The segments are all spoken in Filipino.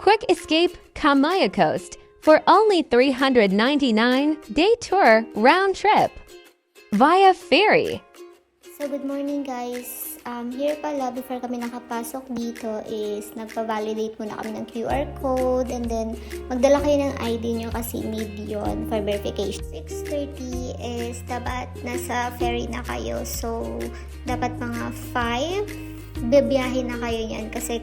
Quick escape Kamaya Coast for only $399 day tour round trip via ferry. So good morning guys. Here pala before kami nakapasok dito is nagpa-validate muna kami ng QR code and then magdala kayo ng ID nyo kasi need yun for verification. 6:30 is dapat nasa ferry na kayo, so dapat mga 5 bibiyahe na kayo yan kasi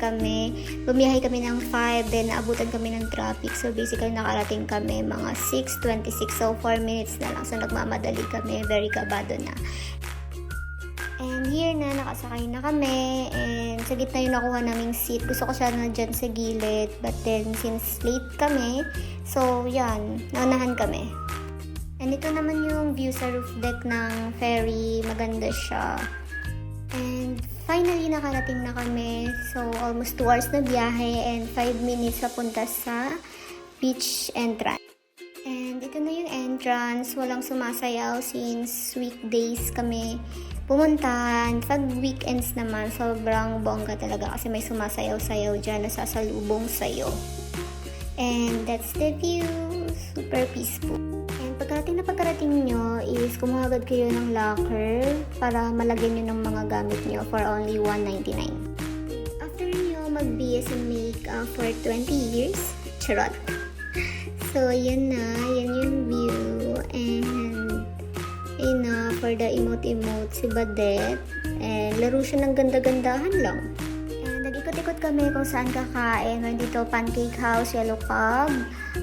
bumiyahe kami ng 5 then naabutan kami ng traffic, so basically nakarating kami mga 6:26, so 4 minutes na lang, so nagmamadali kami, very kabado na. And here na, nakasakay na kami and sa gitna yung nakuha naming seat. Gusto ko siya na dyan sa gilid, but then since late kami, so yan, naunahan kami. And ito naman yung view sa roof deck ng ferry, maganda siya. And finally nakarating na kami, so almost 2 hours na biyahe and 5 minutes papunta sa beach entrance. And ito na yung entrance, walang sumasayaw since weekdays kami pumunta. Pag weekends naman, sobrang bongga talaga kasi may sumasayaw-sayaw dyan na sasalubong sa'yo. And that's the view, super peaceful. And pagkarating nyo is kumuha agad kayo ng locker para malagyan nyo ng mga gamit nyo for only $199. After nyo mag-BSM make for 20 years, charot. So, yan na. Yan yung view. And, ayun na, for the emote-emote, si Badet. And, laro siya ng ganda-gandahan lang. And, nag-ikot-ikot kami kung saan kakain. Nandito, Pancake House, Yellow Cub,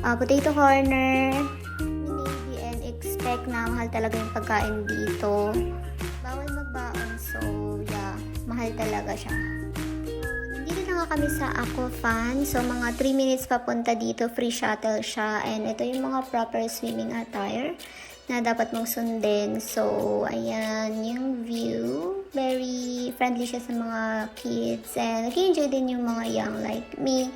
Potato Corner, Maybe, and expect na mahal talaga yung pagkain dito. Bawal magbaon, so, yeah, mahal talaga siya. Kami sa Aquafan, so mga 3 minutes papunta dito, free shuttle siya, and ito yung mga proper swimming attire na dapat mong sundin. So ayan yung view, very friendly siya sa mga kids and nag-enjoy din yung mga young like me.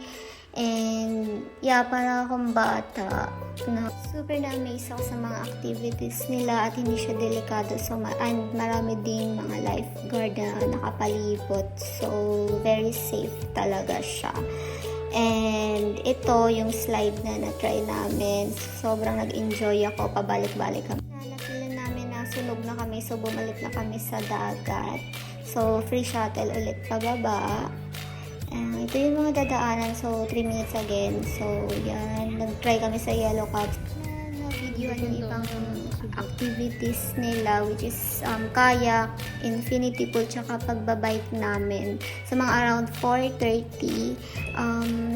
And yeah, para akong bata na super na-amaze ako sa mga activities nila at hindi siya delikado, so and marami din mga lifeguard na nakapalibot, so very safe talaga siya. And ito yung slide na na-try namin, sobrang nag-enjoy ako, pabalik-balik kami. Nakila namin na sunog na kami, so bumalik na kami sa dagat, so free shuttle ulit pababa. Ito yung mga dadaanan, so 3 minutes again. So yan, nag-try kami sa Yellow Cub na video yung ibang activities nila, which is kayak, infinity pool, tsaka pagbabike namin. Sa mga around 4:30,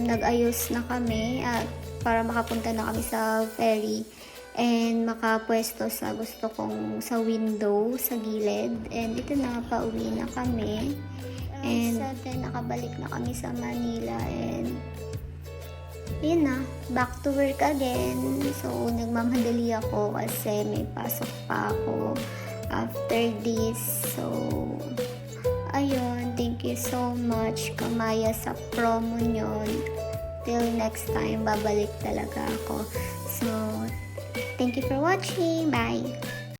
nag-ayos na kami at para makapunta na kami sa ferry and makapwesto sa gusto kong sa window, sa gilid. And ito na, pauwi na kami. And then, nakabalik na kami sa Manila and yun na, back to work again. So, nagmamadali ako kasi may pasok pa ako after this. So, ayun, thank you so much Kamaya sa promo nyo. Till next time, babalik talaga ako. So, thank you for watching. Bye!